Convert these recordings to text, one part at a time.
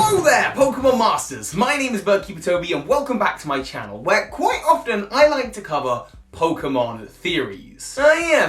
Hello there, Pokemon Masters! My name is Toby and welcome back to my channel, where quite often I like to cover Pokemon theories.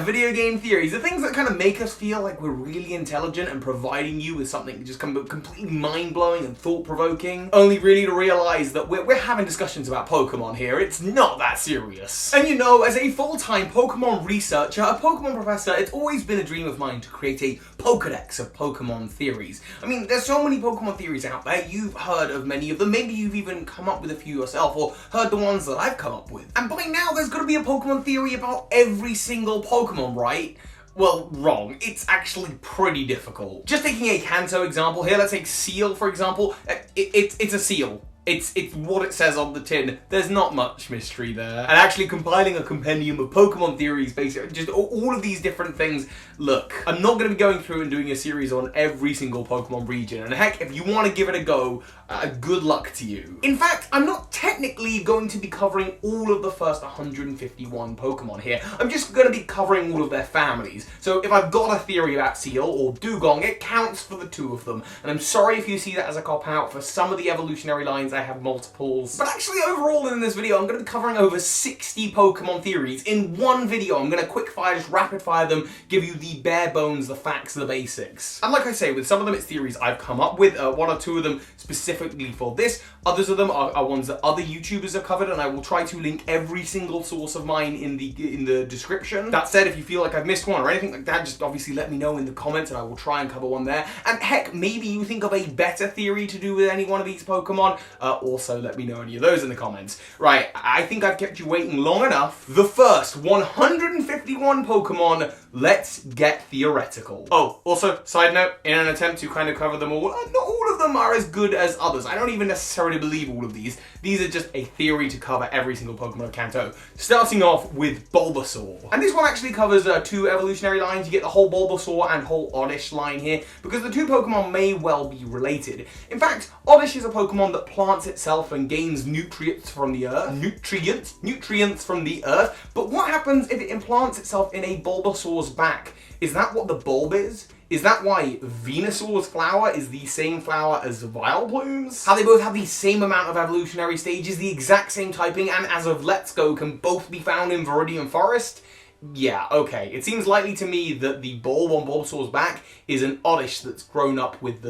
Video game theories. The things that kind of make us feel like we're really intelligent and providing you with something just completely mind-blowing and thought-provoking, only really to realize that we're having discussions about Pokemon here. It's not that serious. And you know, as a full-time Pokemon researcher, a Pokemon professor, it's always been a dream of mine to create a Pokedex of Pokemon theories. I mean, there's so many Pokemon theories out there, you've heard of many of them, maybe you've even come up with a few yourself, or heard the ones that I've come up with. And by now, there's got to be a Pokemon theory about every single Pokemon, right? Well, wrong. It's actually pretty difficult. Just taking a Kanto example here, let's take Seal, for example. It's a seal. It's what it says on the tin. There's not much mystery there. And actually compiling a compendium of Pokemon theories, basically, just all of these different things. Look, I'm not going to be going through and doing a series on every single Pokemon region. And heck, if you want to give it a go, good luck to you. In fact, I'm not technically going to be covering all of the first 151 Pokemon here. I'm just going to be covering all of their families. So if I've got a theory about Seal or Dugong, it counts for the two of them. And I'm sorry if you see that as a cop-out. For some of the evolutionary lines, I have multiples. But actually, overall in this video, I'm going to be covering over 60 Pokemon theories in one video. I'm going to quick-fire, just rapid-fire them, give you the bare bones, the facts, the basics. And like I say, with some of them, it's theories I've come up with. One or two of them specifically for this. Others of them are ones that other YouTubers have covered, and I will try to link every single source of mine in the description. That said, if you feel like I've missed one or anything like that, just obviously let me know in the comments and I will try and cover one there. And heck, maybe you think of a better theory to do with any one of these Pokemon. Also let me know any of those in the comments. Right, I think I've kept you waiting long enough. The first 151 Pokemon, let's get theoretical. Oh, also, side note, in an attempt to kind of cover them all, not all of them are as good as others. I don't even necessarily believe all of these. These are just a theory to cover every single Pokemon of Kanto. Starting off with Bulbasaur. And this one actually covers two evolutionary lines. You get the whole Bulbasaur and whole Oddish line here, because the two Pokemon may well be related. In fact, Oddish is a Pokemon that plants itself and gains nutrients from the earth. Nutrients from the earth. But what happens if it implants itself in a Bulbasaur's back? Is that what the bulb is? Is that why Venusaur's flower is the same flower as Vileplume's? How they both have the same amount of evolutionary stages, the exact same typing, and as of Let's Go, can both be found in Viridian Forest? Yeah, okay. It seems likely to me that the bulb on Bulbasaur's back is an Oddish that's grown up with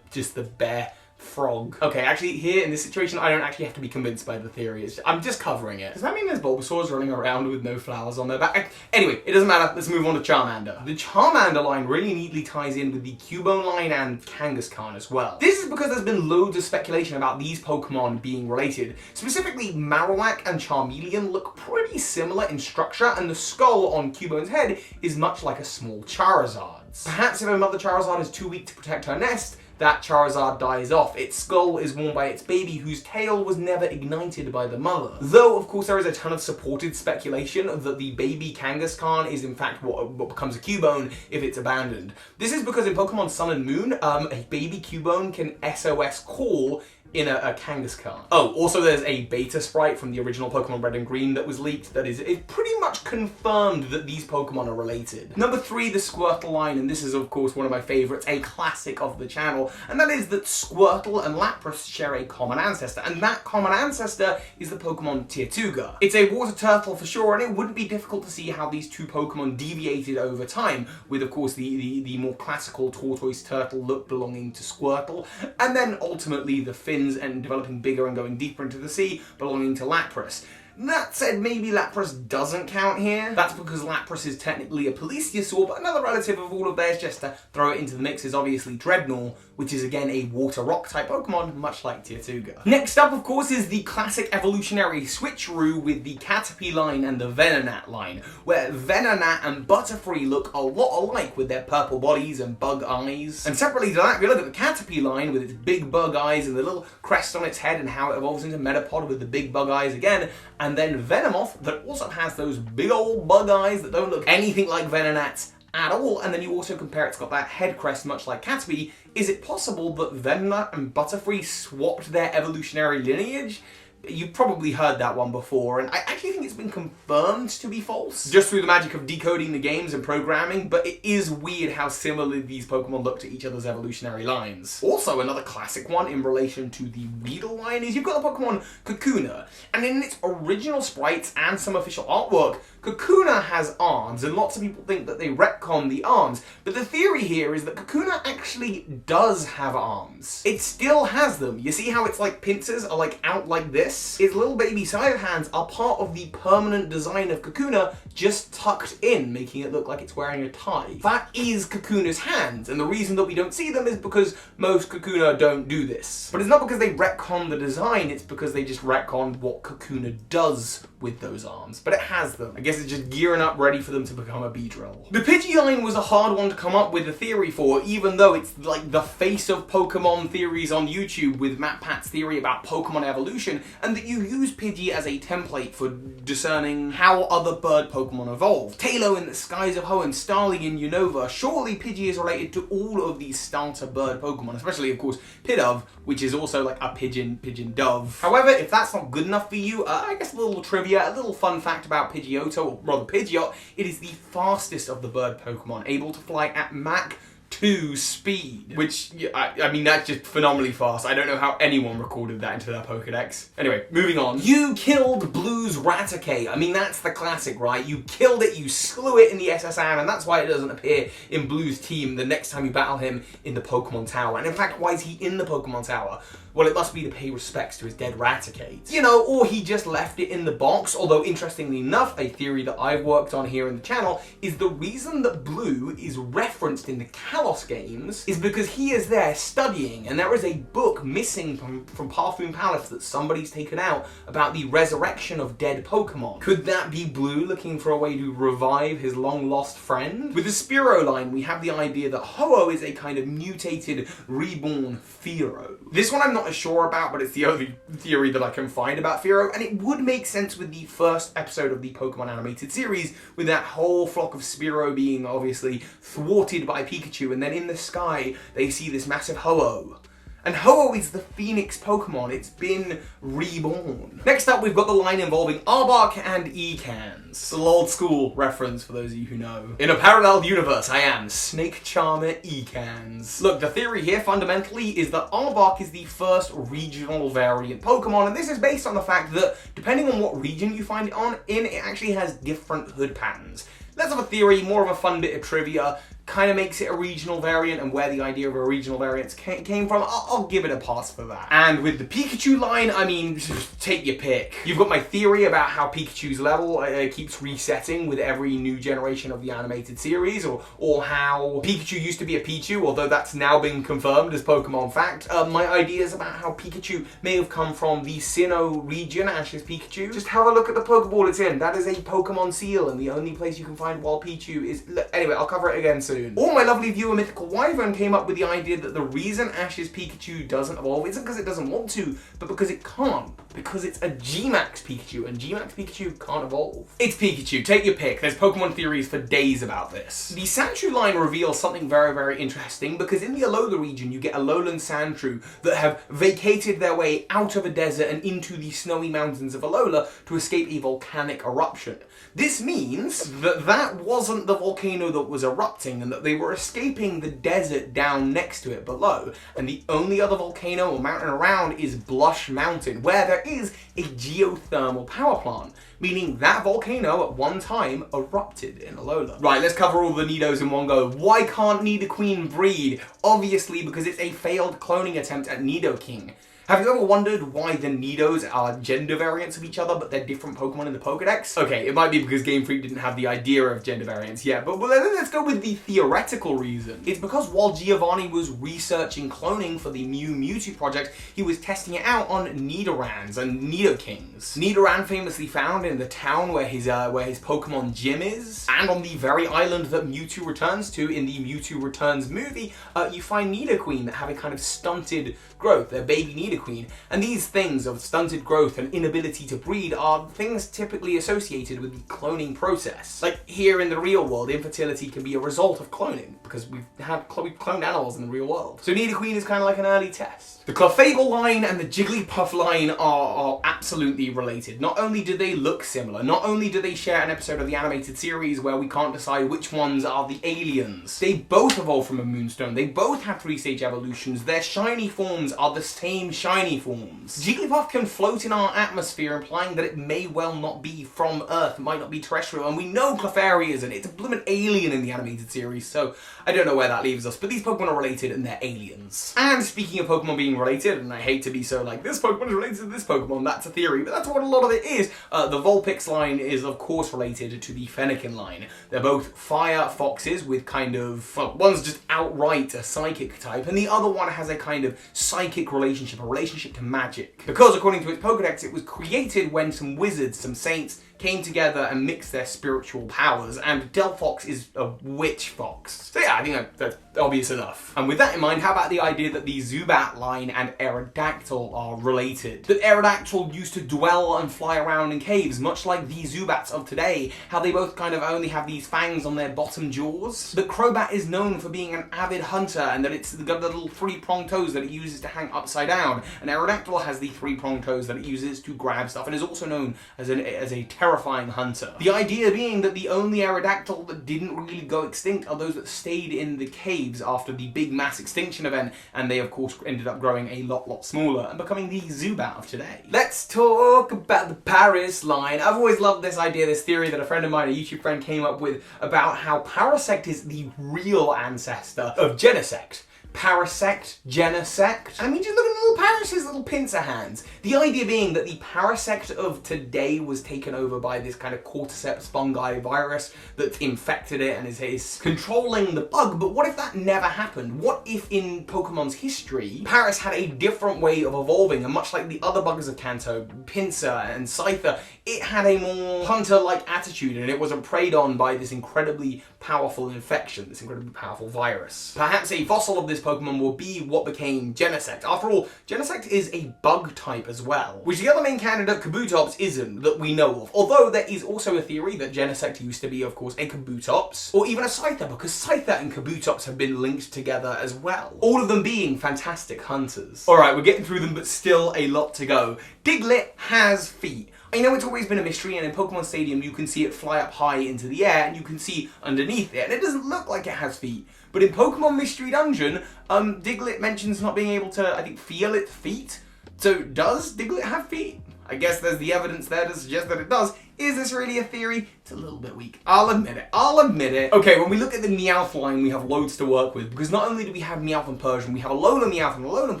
just the bare frog. Okay, actually, here in this situation, I don't actually have to be convinced by the theory. I'm just covering it. Does that mean there's Bulbasaurs running around with no flowers on their back? Anyway, it doesn't matter. Let's move on to Charmander. The Charmander line really neatly ties in with the Cubone line and Kangaskhan as well. This is because there's been loads of speculation about these Pokemon being related. Specifically, Marowak and Charmeleon look pretty similar in structure, and the skull on Cubone's head is much like a small Charizard's. Perhaps if a mother Charizard is too weak to protect her nest, that Charizard dies off. Its skull is worn by its baby, whose tail was never ignited by the mother. Though, of course, there is a ton of supported speculation that the baby Kangaskhan is in fact what becomes a Cubone if it's abandoned. This is because in Pokemon Sun and Moon, a baby Cubone can SOS call in a Kangaskhan. Oh, also there's a beta sprite from the original Pokemon Red and Green that was leaked that is pretty much confirmed that these Pokemon are related. Number 3, the Squirtle line, and this is of course one of my favourites, a classic of the channel, and that is that Squirtle and Lapras share a common ancestor, and that common ancestor is the Pokemon Tirtouga. It's a water turtle for sure, and it wouldn't be difficult to see how these two Pokemon deviated over time, with of course the more classical tortoise turtle look belonging to Squirtle, and then ultimately the fin and developing bigger and going deeper into the sea, belonging to Lapras. That said, maybe Lapras doesn't count here. That's because Lapras is technically a Plesiosaur, but another relative of all of theirs, just to throw it into the mix, is obviously Dreadnought, which is again a water rock type Pokemon, much like Tirtouga. Next up, of course, is the classic evolutionary switcheroo with the Caterpie line and the Venonat line, where Venonat and Butterfree look a lot alike with their purple bodies and bug eyes. And separately to that, if you look at the Caterpie line with its big bug eyes and the little crest on its head and how it evolves into Metapod with the big bug eyes again, and then Venomoth that also has those big old bug eyes that don't look anything like Venonat's at all, and then you also compare it's got that head crest much like Caterpie. Is it possible that Venonat and Butterfree swapped their evolutionary lineage? You've probably heard that one before, and I actually think it's been confirmed to be false, just through the magic of decoding the games and programming, but it is weird how similar these Pokemon look to each other's evolutionary lines. Also, another classic one in relation to the Weedle line is you've got the Pokemon Kakuna, and in its original sprites and some official artwork, Kakuna has arms, and lots of people think that they retcon the arms, but the theory here is that Kakuna actually does have arms. It still has them. You see how it's like pincers are like out like this? Its little baby side hands are part of the permanent design of Kakuna, just tucked in, making it look like it's wearing a tie. That is Kakuna's hands, and the reason that we don't see them is because most Kakuna don't do this. But it's not because they retcon the design, it's because they just retcon what Kakuna does with those arms. But it has them. I guess it's just gearing up ready for them to become a Beedrill. The Pidgey line was a hard one to come up with a theory for, even though it's like the face of Pokemon theories on YouTube with MatPat's theory about Pokemon evolution, and that you use Pidgey as a template for discerning how other bird Pokemon evolve. Tailo in the skies of Hoenn, Starly in Unova. Surely Pidgey is related to all of these starter bird Pokemon, especially of course Pidove, which is also like a pigeon dove. However, if that's not good enough for you, I guess a little trivia, a little fun fact about Pidgeotto, or rather Pidgeot, it is the fastest of the bird Pokemon, able to fly at Mach 2 speed, which, I mean, that's just phenomenally fast. I don't know how anyone recorded that into their Pokedex. Anyway, moving on. You killed Blue's Raticate. I mean, that's the classic, right? You killed it, you slew it in the SSM, and that's why it doesn't appear in Blue's team the next time you battle him in the Pokemon Tower. And in fact, why is he in the Pokemon Tower? Well, it must be to pay respects to his dead Raticate. You know, or he just left it in the box, although interestingly enough, a theory that I've worked on here in the channel is the reason that Blue is referenced in the Kalos games is because he is there studying, and there is a book missing from Parfum Palace that somebody's taken out about the resurrection of dead Pokemon. Could that be Blue looking for a way to revive his long-lost friend? With the Spearow line, we have the idea that Ho-Oh is a kind of mutated, reborn Fearow. This one I'm not as sure about, but it's the only theory that I can find about Fearow, and it would make sense with the first episode of the Pokemon animated series, with that whole flock of Spearow being obviously thwarted by Pikachu, and then in the sky they see this massive Ho-Oh. And Ho-Oh is the Phoenix Pokemon, it's been reborn. Next up, we've got the line involving Arbok and Ekans. A little old school reference for those of you who know. In a parallel universe, I am Snake Charmer Ekans. Look, the theory here fundamentally is that Arbok is the first regional variant Pokemon, and this is based on the fact that depending on what region you find it it actually has different hood patterns. Less of a theory, more of a fun bit of trivia. Kind of makes it a regional variant, and where the idea of a regional variant came from, I'll give it a pass for that. And with the Pikachu line, I mean, take your pick. You've got my theory about how Pikachu's level keeps resetting with every new generation of the animated series, or how Pikachu used to be a Pichu, although that's now been confirmed as Pokemon fact. My ideas about how Pikachu may have come from the Sinnoh region, Ash's Pikachu. Just have a look at the Pokeball it's in. That is a Pokemon seal, and the only place you can find Wild Pichu is... Anyway, I'll cover it again soon. Or my lovely viewer Mythical Wyvern came up with the idea that the reason Ash's Pikachu doesn't evolve isn't because it doesn't want to, but because it can't. Because it's a G-Max Pikachu, and G-Max Pikachu can't evolve. It's Pikachu, take your pick. There's Pokemon theories for days about this. The Sandshrew line reveals something very, very interesting, because in the Alola region you get Alolan Sandshrew that have vacated their way out of a desert and into the snowy mountains of Alola to escape a volcanic eruption. This means that that wasn't the volcano that was erupting, and that they were escaping the desert down next to it below. And the only other volcano or mountain around is Blush Mountain, where there is a geothermal power plant, meaning that volcano at one time erupted in Alola. Right, let's cover all the Nidos in one go. Why can't Nidoqueen breed? Obviously because it's a failed cloning attempt at Nidoking. Have you ever wondered why the Nidos are gender variants of each other, but they're different Pokemon in the Pokedex? Okay, it might be because Game Freak didn't have the idea of gender variants yet, but let's go with the theoretical reason. It's because while Giovanni was researching cloning for the Mewtwo project, he was testing it out on Nidorans and Nidokings. Nidoran famously found in the town where his Pokemon gym is, and on the very island that Mewtwo returns to in the Mewtwo Returns movie, you find Nidoqueen that have a kind of stunted growth, their baby Nidoqueen, and these things of stunted growth and inability to breed are things typically associated with the cloning process. Like here in the real world, infertility can be a result of cloning, because we've cloned animals in the real world. So Nidoqueen is kind of like an early test. The Clefable line and the Jigglypuff line are absolutely related. Not only do they look similar, not only do they share an episode of the animated series where we can't decide which ones are the aliens, they both evolved from a Moonstone, they both have 3-stage evolutions, their shiny forms are the same shiny forms. Jigglypuff can float in our atmosphere, implying that it may well not be from Earth, it might not be terrestrial, and we know Clefairy isn't. It's a bloomin' alien in the animated series, so I don't know where that leaves us, but these Pokemon are related and they're aliens. And speaking of Pokemon being related, and I hate to be so like, this Pokemon is related to this Pokemon, that's a theory, but that's what a lot of it is. The Vulpix line is of course related to the Fennekin line. They're both fire foxes with kind of, well, one's just outright a psychic type, and the other one has a kind of psychic relationship, a relationship to magic. Because according to its Pokedex, it was created when some wizards, some saints, came together and mixed their spiritual powers, and Delphox is a witch fox. So yeah, I think that's obvious enough. And with that in mind, how about the idea that the Zubat line and Aerodactyl are related? That Aerodactyl used to dwell and fly around in caves, much like the Zubats of today, how they both kind of only have these fangs on their bottom jaws. That Crobat is known for being an avid hunter, and that it's got the little 3-pronged toes that it uses to hang upside down, and Aerodactyl has the 3-pronged toes that it uses to grab stuff, and is also known as a terrifying hunter. The idea being that the only Aerodactyl that didn't really go extinct are those that stayed in the caves after the big mass extinction event, and they of course ended up growing a lot smaller and becoming the Zubat of today. Let's talk about the Paris line. I've always loved this idea, this theory that a friend of mine, a YouTube friend, came up with about how Parasect is the real ancestor of Genesect. Parasect, Genesect. I mean, just look at little Paras's little pincer hands. The idea being that the Parasect of today was taken over by this kind of cordyceps fungi virus that infected it and is controlling the bug, but what if that never happened? What if in Pokemon's history, Paras had a different way of evolving, and much like the other buggers of Kanto, Pinsir and Scyther, it had a more hunter-like attitude and it wasn't preyed on by this incredibly powerful infection, this incredibly powerful virus. Perhaps a fossil of this Pokemon will be what became Genesect. After all, Genesect is a bug type as well, which the other main candidate, Kabutops, isn't, that we know of. Although there is also a theory that Genesect used to be, of course, a Kabutops, or even a Scyther, because Scyther and Kabutops have been linked together as well. All of them being fantastic hunters. Alright, we're getting through them, but still a lot to go. Diglett has feet. I know it's always been a mystery, and in Pokemon Stadium you can see it fly up high into the air, and you can see underneath it, and it doesn't look like it has feet. But in Pokemon Mystery Dungeon, Diglett mentions not being able to, I think, feel its feet. So does Diglett have feet? I guess there's the evidence there to suggest that it does. Is this really a theory? It's a little bit weak. I'll admit it. Okay, when we look at the Meowth line, we have loads to work with, because not only do we have Meowth and Persian, we have Alolan Meowth and Alolan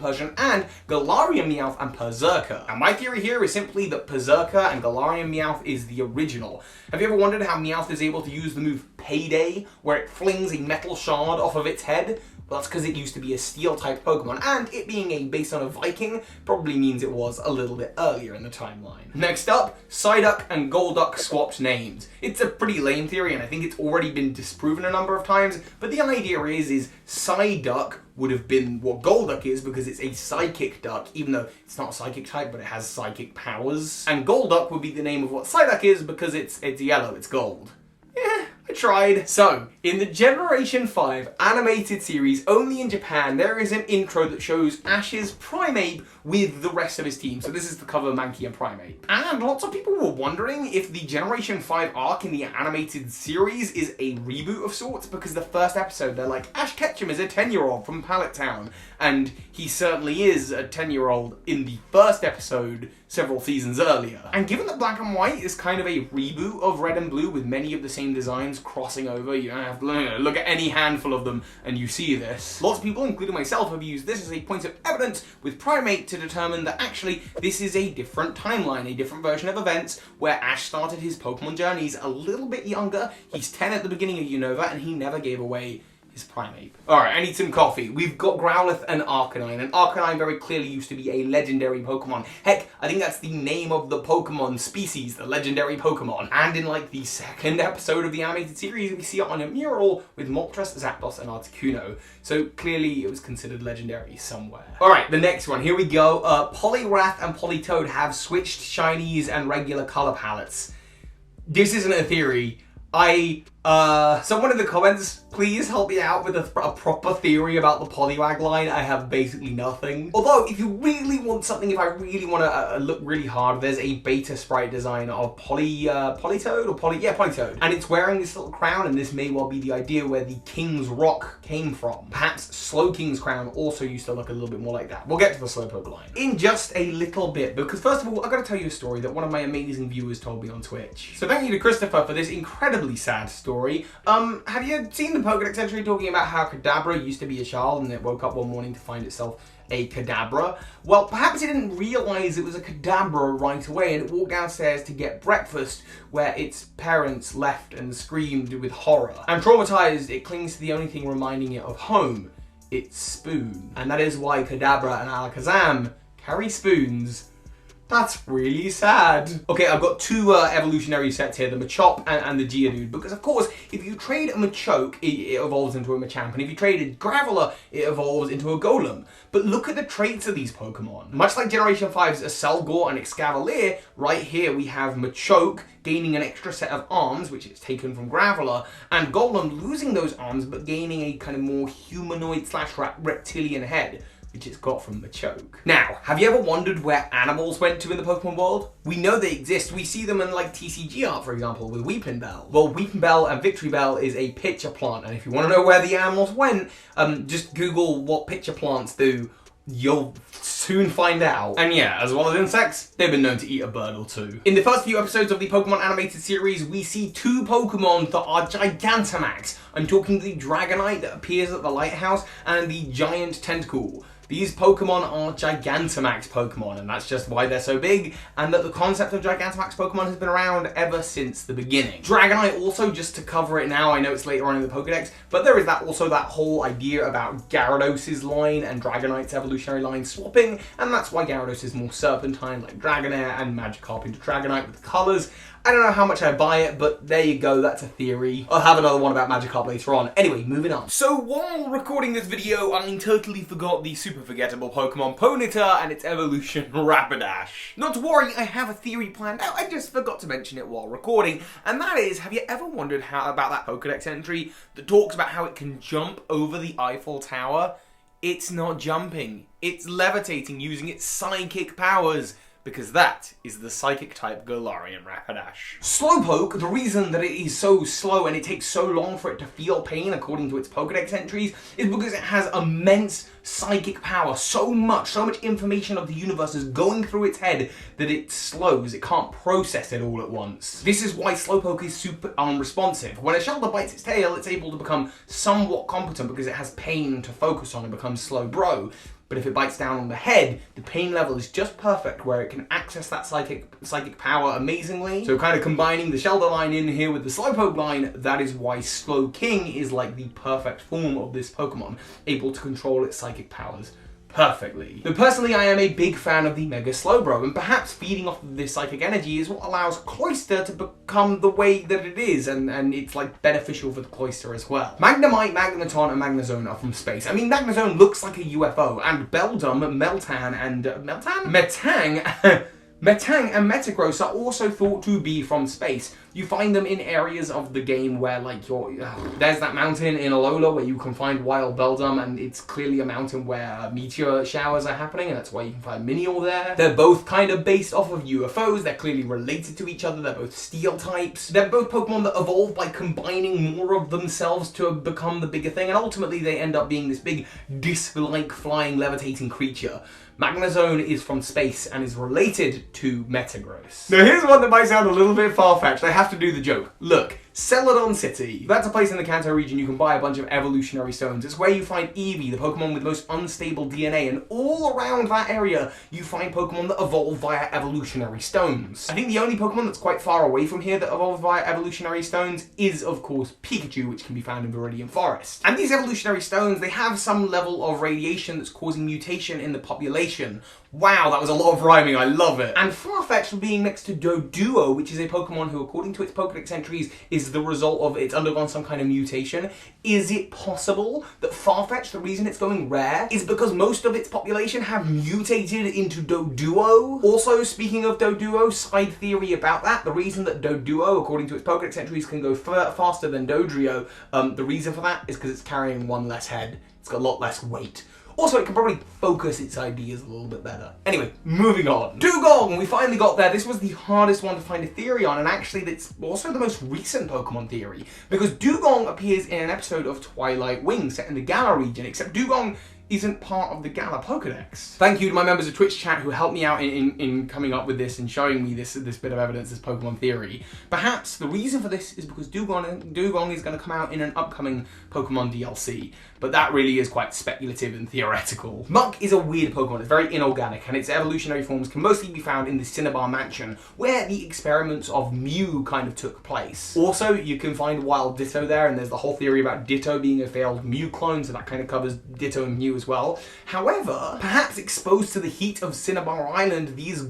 Persian, and Galarian Meowth and Berserker. And my theory here is simply that Berserker and Galarian Meowth is the original. Have you ever wondered how Meowth is able to use the move Payday, where it flings a metal shard off of its head? Well, that's because it used to be a steel-type Pokemon, and it being based on a Viking probably means it was a little bit earlier in the timeline. Next up, Psyduck and Golduck swapped names. It's a pretty lame theory, and I think it's already been disproven a number of times, but the idea is Psyduck would have been what Golduck is because it's a psychic duck, even though it's not a psychic type, but it has psychic powers. And Golduck would be the name of what Psyduck is because it's yellow, it's gold. Yeah, I tried. So, in the Generation 5 animated series, only in Japan, there is an intro that shows Ash's Primeape with the rest of his team. So this is the cover Mankey and Primeape. And lots of people were wondering if the Generation 5 arc in the animated series is a reboot of sorts, because the first episode, they're like, Ash Ketchum is a 10-year-old from Pallet Town. And he certainly is a 10-year-old in the first episode several seasons earlier. And given that Black and White is kind of a reboot of Red and Blue with many of the same designs crossing over, you don't have to look at any handful of them and you see this. Lots of people, including myself, have used this as a point of evidence with Primeape to determine that actually this is a different timeline, a different version of events where Ash started his Pokemon journeys a little bit younger. He's 10 at the beginning of Unova and he never gave away is Primeape. Alright, I need some coffee. We've got Growlithe and Arcanine, and Arcanine very clearly used to be a legendary Pokemon. Heck, I think that's the name of the Pokemon species, the legendary Pokemon. And in like the second episode of the animated series, we see it on a mural with Moltres, Zapdos, and Articuno. So clearly it was considered legendary somewhere. Alright, the next one, here we go. Poliwrath and Politoed have switched shinies and regular color palettes. This isn't a theory. Someone in the comments, please help me out with a proper theory about the Poliwag line. I have basically nothing. Although, if you really want something, if I really want to look really hard, there's a beta sprite design of Politoed, and it's wearing this little crown, and this may well be the idea where the King's Rock came from. Perhaps Slowking's crown also used to look a little bit more like that. We'll get to the Slowpoke line in just a little bit, because first of all, I've got to tell you a story that one of my amazing viewers told me on Twitch. So thank you to Christopher for this incredibly sad story. Have you seen the Pokedex entry talking about how Kadabra used to be a child and it woke up one morning to find itself a Kadabra? Well, perhaps it didn't realise it was a Kadabra right away, and it walked downstairs to get breakfast where its parents left and screamed with horror. And traumatised, it clings to the only thing reminding it of home, its spoon. And that is why Kadabra and Alakazam carry spoons. That's really sad. Okay, I've got two evolutionary sets here, the Machop and the Geodude, because of course, if you trade a Machoke, it evolves into a Machamp, and if you trade a Graveler, it evolves into a Golem. But look at the traits of these Pokemon. Much like Generation 5's Accelgor and Excavalier, right here we have Machoke gaining an extra set of arms, which is taken from Graveler, and Golem losing those arms, but gaining a kind of more humanoid/reptilian head, which it's got from Machoke. Now, have you ever wondered where animals went to in the Pokemon world? We know they exist. We see them in like TCG art, for example, with Weepinbell. Well, Weepinbell and Victorybell is a pitcher plant, and if you want to know where the animals went, just Google what pitcher plants do. You'll soon find out. And yeah, as well as insects, they've been known to eat a bird or two. In the first few episodes of the Pokemon animated series, we see two Pokemon that are Gigantamax. I'm talking the Dragonite that appears at the lighthouse and the Giant Tentacool. These Pokemon are Gigantamax Pokemon, and that's just why they're so big, and that the concept of Gigantamax Pokemon has been around ever since the beginning. Dragonite also, just to cover it now, I know it's later on in the Pokedex, but there is also that whole idea about Gyarados' line and Dragonite's evolutionary line swapping, and that's why Gyarados is more serpentine like Dragonair and Magikarp into Dragonite with colours. I don't know how much I buy it, but there you go, that's a theory. I'll have another one about Magikarp later on. Anyway, moving on. So while recording this video, I totally forgot the super forgettable Pokemon Ponyta and its evolution Rapidash. Not to worry, I have a theory planned out, I just forgot to mention it while recording, and that is, have you ever wondered about that Pokedex entry that talks about how it can jump over the Eiffel Tower? It's not jumping, it's levitating using its psychic powers, because that is the Psychic-type Galarian Rapidash. Slowpoke, the reason that it is so slow and it takes so long for it to feel pain, according to its Pokedex entries, is because it has immense psychic power. So much information of the universe is going through its head that it slows. It can't process it all at once. This is why Slowpoke is super unresponsive. When a Shelter bites its tail, it's able to become somewhat competent because it has pain to focus on and becomes Slowbro. But if it bites down on the head, the pain level is just perfect where it can access that psychic power amazingly. So kind of combining the Shelter line in here with the Slowpoke line, that is why Slowking is like the perfect form of this Pokemon, able to control its psychic powers perfectly. But personally, I am a big fan of the Mega Slowbro, and perhaps feeding off of this psychic energy is what allows Cloyster to become the way that it is, and it's like beneficial for the Cloyster as well. Magnemite, Magneton, and Magnezone are from space. I mean, Magnezone looks like a UFO, and Beldum, Meltan, and Metang and Metagross are also thought to be from space. You find them in areas of the game where, like, there's that mountain in Alola where you can find wild Beldum, and it's clearly a mountain where meteor showers are happening, and that's why you can find Minior there. They're both kind of based off of UFOs, they're clearly related to each other, they're both steel types. They're both Pokemon that evolve by combining more of themselves to become the bigger thing, and ultimately they end up being this big disc-like flying levitating creature. Magnezone is from space and is related to Metagross. Now here's one that might sound a little bit far-fetched. I have to do the joke. Look, Celadon City. That's a place in the Kanto region you can buy a bunch of evolutionary stones. It's where you find Eevee, the Pokemon with the most unstable DNA, and all around that area you find Pokemon that evolve via evolutionary stones. I think the only Pokemon that's quite far away from here that evolve via evolutionary stones is, of course, Pikachu, which can be found in Viridian Forest. And these evolutionary stones, they have some level of radiation that's causing mutation in the population. Wow, that was a lot of rhyming, I love it. And Farfetch'd being next to Doduo, which is a Pokemon who, according to its Pokedex entries, is the result of it's undergone some kind of mutation. Is it possible that Farfetch'd, the reason it's going rare, is because most of its population have mutated into Doduo? Also, speaking of Doduo, side theory about that, the reason that Doduo, according to its Pokedex entries, can go faster than Dodrio, the reason for that is because it's carrying one less head. It's got a lot less weight. Also, it can probably focus its ideas a little bit better. Anyway, moving on. Dewgong! We finally got there. This was the hardest one to find a theory on, and actually it's also the most recent Pokemon theory, because Dewgong appears in an episode of Twilight Wing set in the Galar region, except Dewgong isn't part of the Galar Pokedex. Thank you to my members of Twitch chat who helped me out in coming up with this and showing me this bit of evidence, this Pokemon theory. Perhaps the reason for this is because Dewgong is going to come out in an upcoming Pokemon DLC, but that really is quite speculative and theoretical. Muck is a weird Pokemon, it's very inorganic, and its evolutionary forms can mostly be found in the Cinnabar Mansion, where the experiments of Mew kind of took place. Also, you can find Wild Ditto there, and there's the whole theory about Ditto being a failed Mew clone, so that kind of covers Ditto and Mew as well. However, perhaps exposed to the heat of Cinnabar Island, these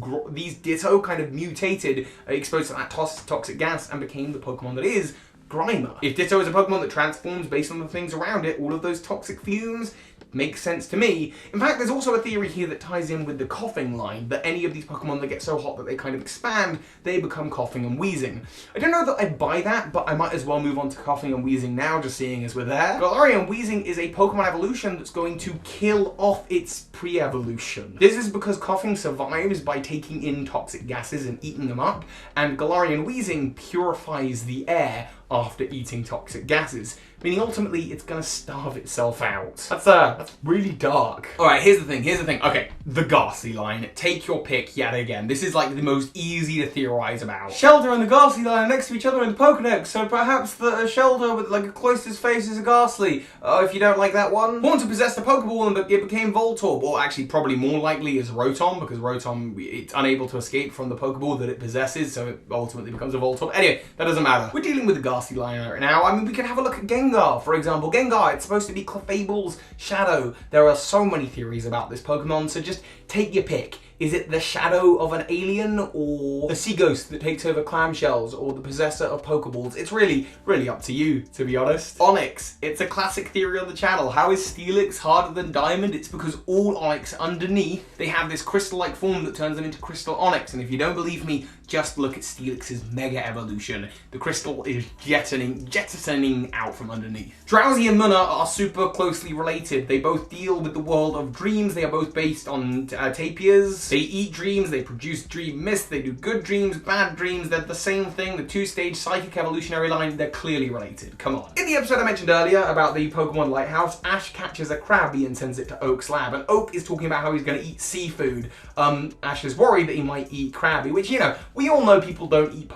Ditto kind of mutated, exposed to that toxic gas, and became the Pokemon that is Grimer. If Ditto is a Pokemon that transforms based on the things around it, all of those toxic fumes, makes sense to me. In fact, there's also a theory here that ties in with the coughing line, that any of these Pokemon that get so hot that they kind of expand, they become coughing and wheezing. I don't know that I buy that, but I might as well move on to coughing and wheezing now, just seeing as we're there. Galarian Wheezing is a Pokemon evolution that's going to kill off its pre-evolution. This is because coughing survives by taking in toxic gases and eating them up, and Galarian Wheezing purifies the air after eating toxic gases, meaning ultimately it's gonna starve itself out. That's really dark. Alright, here's the thing. Okay, the Ghastly line. Take your pick yet again. This is like the most easy to theorize about. Shelter and the Ghastly line are next to each other in the Pokedex, so perhaps the Shelter with like a closest face is a Ghastly. If you don't like that one. Haunter possessed a Pokeball and it became Voltorb, or actually probably more likely is Rotom, because Rotom, it's unable to escape from the Pokeball that it possesses, so it ultimately becomes a Voltorb. Anyway, that doesn't matter. We're dealing with the Ghastly line right now. I mean, we can have a look at Gengar, for example. Gengar, it's supposed to be Clefable's shadow. There are so many theories about this Pokemon, so just take your pick. Is it the shadow of an alien, or the sea ghost that takes over clamshells, or the possessor of Pokeballs? It's really, really up to you, to be honest. Onyx, it's a classic theory on the channel. How is Steelix harder than Diamond? It's because all Onyx underneath, they have this crystal-like form that turns them into Crystal Onyx, and if you don't believe me, just look at Steelix's Mega Evolution. The crystal is jettisoning out from underneath. Drowsy and Munna are super closely related. They both deal with the world of dreams. They are both based on tapirs. They eat dreams, they produce dream mist, they do good dreams, bad dreams, they're the same thing, the two-stage psychic evolutionary line, they're clearly related, come on. In the episode I mentioned earlier about the Pokemon Lighthouse, Ash catches a Krabby and sends it to Oak's lab, and Oak is talking about how he's going to eat seafood. Ash is worried that he might eat Krabby, which, you know, we all know people don't eat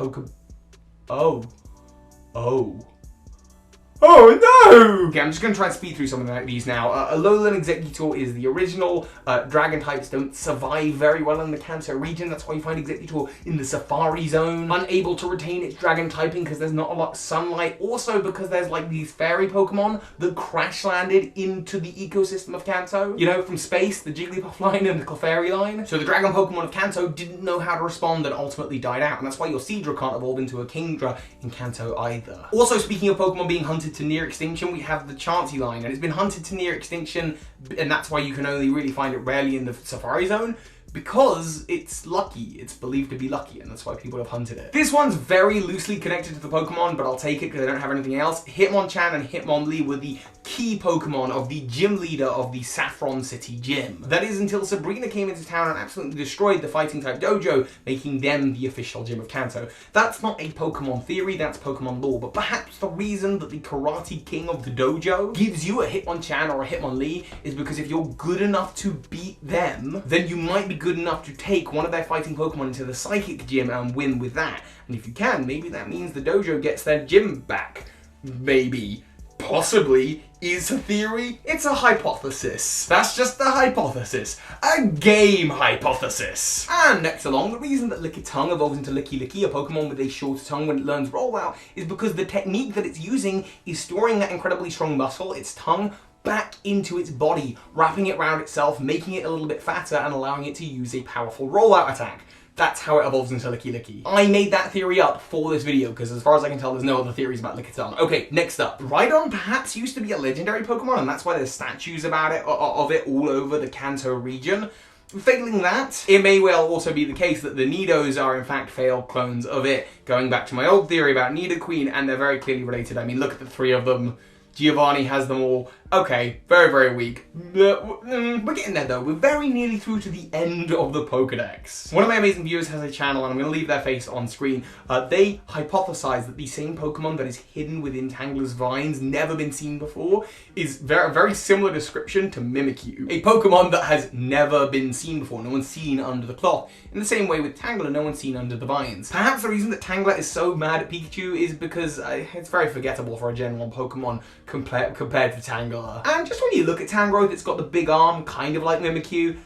Oh no! Okay, I'm just going to try and speed through some of these now. Alolan Exeggutor is the original. Dragon types don't survive very well in the Kanto region. That's why you find Exeggutor in the Safari Zone. Unable to retain its dragon typing because there's not a lot of sunlight. Also because there's like these fairy Pokemon that crash landed into the ecosystem of Kanto. You know, from space, the Jigglypuff line and the Clefairy line. So the dragon Pokemon of Kanto didn't know how to respond and ultimately died out. And that's why your Seadra can't evolve into a Kingdra in Kanto either. Also, speaking of Pokemon being hunted to near extinction, we have the Chansey line, and it's been hunted to near extinction, and that's why you can only really find it rarely in the Safari Zone, because it's lucky. It's believed to be lucky, and that's why people have hunted it. This one's very loosely connected to the Pokemon, but I'll take it because I don't have anything else. Hitmonchan and Hitmonlee were the key Pokemon of the gym leader of the Saffron City Gym. That is until Sabrina came into town and absolutely destroyed the fighting type dojo, making them the official gym of Kanto. That's not a Pokemon theory, that's Pokemon lore, but perhaps the reason that the Karate King of the dojo gives you a Hitmonchan or a Hitmonlee is because if you're good enough to beat them, then you might be good good enough to take one of their fighting Pokemon into the Psychic Gym and win with that. And if you can, maybe that means the dojo gets their gym back. Maybe. Possibly. Is a theory? It's a hypothesis. That's just a hypothesis. A game hypothesis. And next along, the reason that Lickitung evolves into Licky Licky, a Pokemon with a shorter tongue when it learns Rollout, is because the technique that it's using is storing that incredibly strong muscle, its tongue, back into its body, wrapping it around itself, making it a little bit fatter, and allowing it to use a powerful Rollout attack. That's how it evolves into Licky Licky. I made that theory up for this video, because as far as I can tell, there's no other theories about Lickitung. Okay, next up. Braydon perhaps used to be a legendary Pokemon, and that's why there's statues about it, of it all over the Kanto region. Failing that, it may well also be the case that the Nidos are in fact failed clones of it, going back to my old theory about Nidoqueen, and they're very clearly related. I mean, look at the three of them. Giovanni has them all. Okay, very, very weak. We're getting there though. We're very nearly through to the end of the Pokedex. One of my amazing viewers has a channel, and I'm going to leave their face on screen. They hypothesize that the same Pokemon that is hidden within Tangler's vines, never been seen before, is a very similar description to Mimikyu. A Pokemon that has never been seen before. No one's seen under the cloth. In the same way with Tangler, no one's seen under the vines. Perhaps the reason that Tangler is so mad at Pikachu is because it's very forgettable for a Gen 1 Pokemon compared to Tangler. And just when you look at Tangrowth, it's got the big arm, kind of like Mimikyu.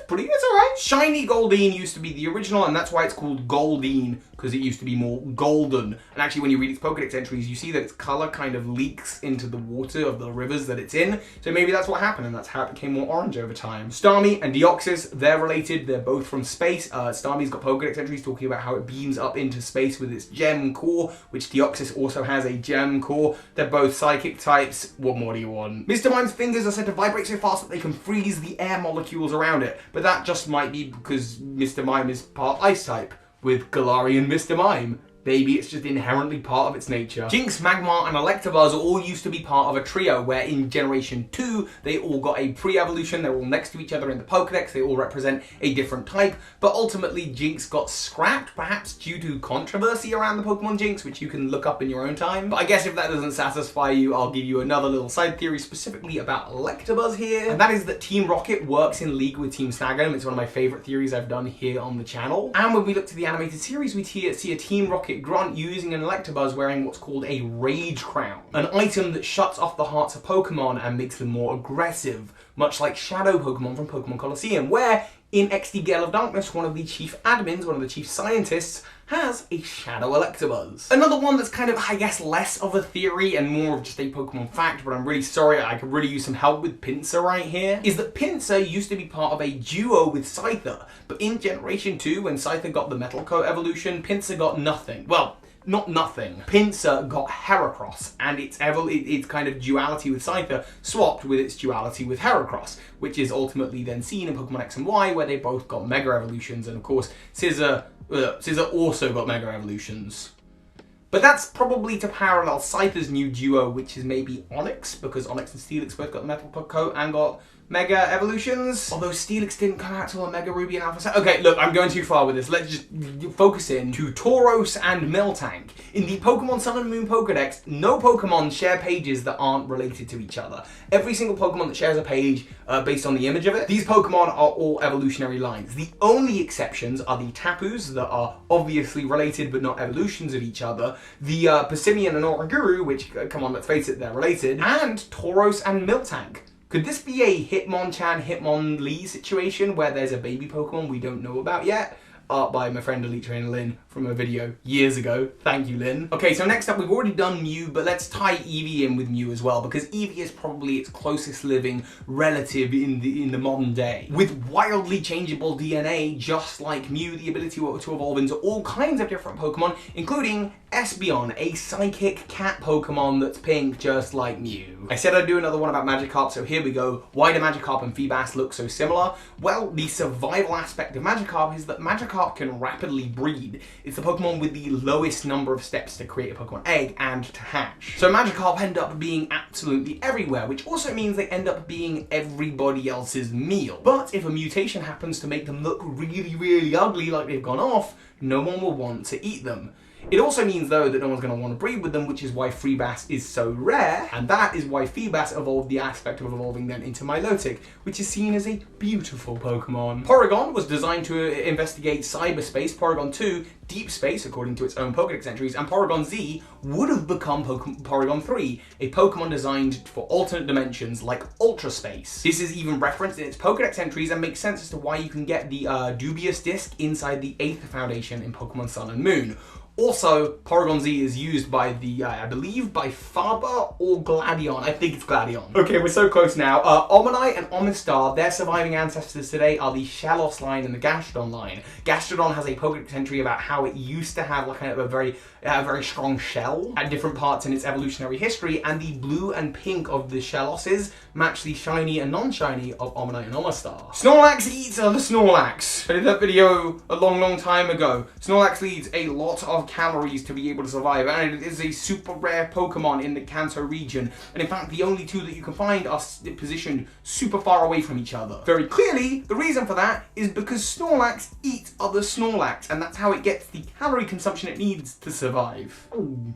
It's alright. Shiny Goldeen used to be the original, and that's why it's called Goldeen, because it used to be more golden. And actually, when you read its Pokedex entries, you see that its color kind of leaks into the water of the rivers that it's in. So maybe that's what happened, and that's how it became more orange over time. Starmie and Deoxys, they're related. They're both from space. Starmie's got Pokedex entries talking about how it beams up into space with its gem core, which Deoxys also has a gem core. They're both psychic types. What more do you want? Mr. Mime's fingers are said to vibrate so fast that they can freeze the air molecules around it. But that just might be because Mr. Mime is part ice type, with Galarian Mr. Mime. Maybe it's just inherently part of its nature. Jynx, Magmar, and Electabuzz all used to be part of a trio where in Generation 2, they all got a pre-evolution. They're all next to each other in the Pokedex. They all represent a different type. But ultimately, Jynx got scrapped, perhaps due to controversy around the Pokemon Jynx, which you can look up in your own time. But I guess if that doesn't satisfy you, I'll give you another little side theory specifically about Electabuzz here. And that is that Team Rocket works in league with Team Snag'em. It's one of my favorite theories I've done here on the channel. And when we look to the animated series, we see a Team Rocket Grunt using an Electabuzz wearing what's called a Rage Crown, an item that shuts off the hearts of Pokemon and makes them more aggressive, much like Shadow Pokemon from Pokemon Colosseum, where in XD Gale of Darkness, one of the chief admins, one of the chief scientists, has a Shadow Electabuzz. Another one that's kind of, I guess, less of a theory and more of just a Pokemon fact, but I'm really sorry, I could really use some help with Pinsir right here, is that Pinsir used to be part of a duo with Scyther, but in Generation 2, when Scyther got the Metal Coat evolution, Pinsir got nothing. Well, not nothing. Pinsir got Heracross, and its kind of duality with Scyther swapped with its duality with Heracross, which is ultimately then seen in Pokemon X and Y, where they both got Mega Evolutions, and of course, Scizor also got Mega Evolutions. But that's probably to parallel Scyther's new duo, which is maybe Onyx, because Onyx and Steelix both got the Metal Coat and got Mega Evolutions. Although Steelix didn't come out till a Mega Ruby and Alpha Sapphire. Okay, look, I'm going too far with this. Let's just focus in to Tauros and Miltank. In the Pokemon Sun and Moon Pokedex, no Pokemon share pages that aren't related to each other. Every single Pokemon that shares a page based on the image of it, these Pokemon are all evolutionary lines. The only exceptions are the Tapus that are obviously related but not evolutions of each other, the Passimian and Oranguru, which, come on, let's face it, they're related, and Tauros and Miltank. Could this be a Hitmonchan, Hitmonlee situation where there's a baby Pokemon we don't know about yet? Art by my friend Elite Trainer Lynn from a video years ago. Thank you, Lynn. Okay, so next up, we've already done Mew, but let's tie Eevee in with Mew as well, because Eevee is probably its closest living relative in the modern day. With wildly changeable DNA, just like Mew, the ability to evolve into all kinds of different Pokemon, including Espeon, a psychic cat Pokemon that's pink, just like Mew. I said I'd do another one about Magikarp, so here we go. Why do Magikarp and Feebas look so similar? Well, the survival aspect of Magikarp is that Magikarp can rapidly breed. It's the Pokemon with the lowest number of steps to create a Pokemon egg and to hatch. So Magikarp end up being absolutely everywhere, which also means they end up being everybody else's meal. But if a mutation happens to make them look really, really ugly like they've gone off, no one will want to eat them. It also means though that no one's going to want to breed with them, which is why Feebas is so rare, and that is why Feebas evolved the aspect of evolving then into Milotic, which is seen as a beautiful Pokemon. Porygon was designed to investigate cyberspace, Porygon 2 deep space according to its own Pokedex entries, and Porygon Z would have become Porygon 3, a Pokemon designed for alternate dimensions like Ultra Space. This is even referenced in its Pokedex entries and makes sense as to why you can get the dubious disc inside the 8th Foundation in Pokemon Sun and Moon. Also, Porygon Z is used by the, I believe, by Faber or Gladion. I think it's Gladion. Okay, we're so close now. Omanyte and Omastar, their surviving ancestors today are the Shellos line and the Gastrodon line. Gastrodon has a Pokedex entry about how it used to have like a very strong shell at different parts in its evolutionary history, and the blue and pink of the Shellosses match the shiny and non-shiny of Omanyte and Omastar. Snorlax eats the Snorlax. I did that video a long time ago. Snorlax needs a lot of calories to be able to survive, and it is a super rare Pokemon in the Kanto region, and in fact the only two that you can find are positioned super far away from each other. Very clearly, the reason for that is because Snorlax eats other Snorlax, and that's how it gets the calorie consumption it needs to survive. Ooh.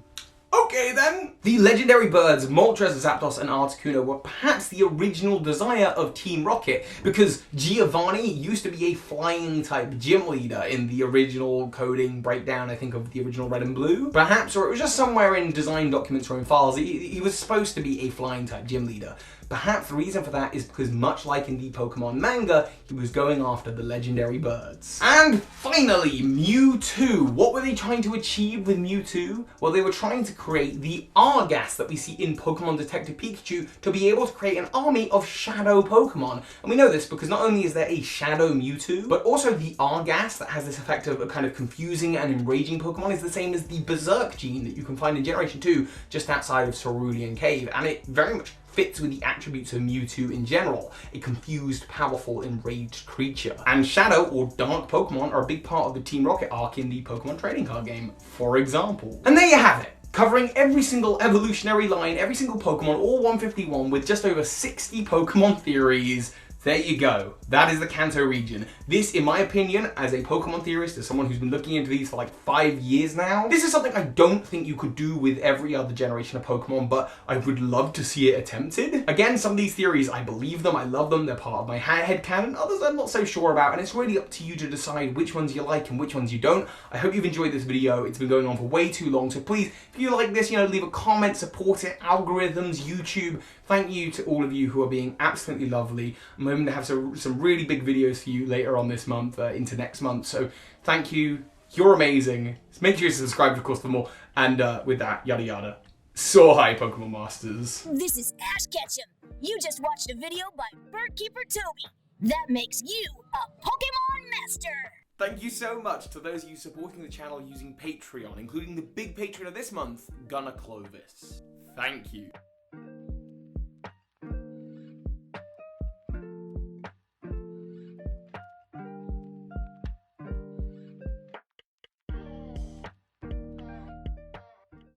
Okay then! The legendary birds Moltres, Zapdos and Articuno were perhaps the original desire of Team Rocket, because Giovanni used to be a flying type gym leader in the original coding breakdown, I think, of the original Red and Blue. Perhaps, or it was just somewhere in design documents or in files, he was supposed to be a flying type gym leader. Perhaps the reason for that is because, much like in the Pokemon manga, he was going after the legendary birds. And finally, Mewtwo. What were they trying to achieve with Mewtwo? Well, they were trying to create the Argas that we see in Pokemon Detective Pikachu to be able to create an army of shadow Pokemon. And we know this because not only is there a shadow Mewtwo, but also the Argas that has this effect of a kind of confusing and enraging Pokemon is the same as the Berserk gene that you can find in Generation 2 just outside of Cerulean Cave. And it very much fits with the attributes of Mewtwo in general, a confused, powerful, enraged creature. And Shadow or Dark Pokemon are a big part of the Team Rocket arc in the Pokemon trading card game, for example. And there you have it, covering every single evolutionary line, every single Pokemon, all 151 with just over 60 Pokemon theories. There you go. That is the Kanto region. This, in my opinion, as a Pokemon theorist, as someone who's been looking into these for like 5 years now, this is something I don't think you could do with every other generation of Pokemon, but I would love to see it attempted. Again, some of these theories, I believe them, I love them, they're part of my headcanon. Others I'm not so sure about, and it's really up to you to decide which ones you like and which ones you don't. I hope you've enjoyed this video. It's been going on for way too long, so please, if you like this, leave a comment, support it, algorithms, YouTube. Thank you to all of you who are being absolutely lovely. I'm hoping to have some really big videos for you later on this month, into next month. So thank you. You're amazing. Make sure you subscribe, of course, for more. And with that, yada yada. So hi, Pokemon Masters. This is Ash Ketchum. You just watched a video by Birdkeeper Toby. That makes you a Pokemon Master. Thank you so much to those of you supporting the channel using Patreon, including the big patron of this month, Gunnar Clovis. Thank you.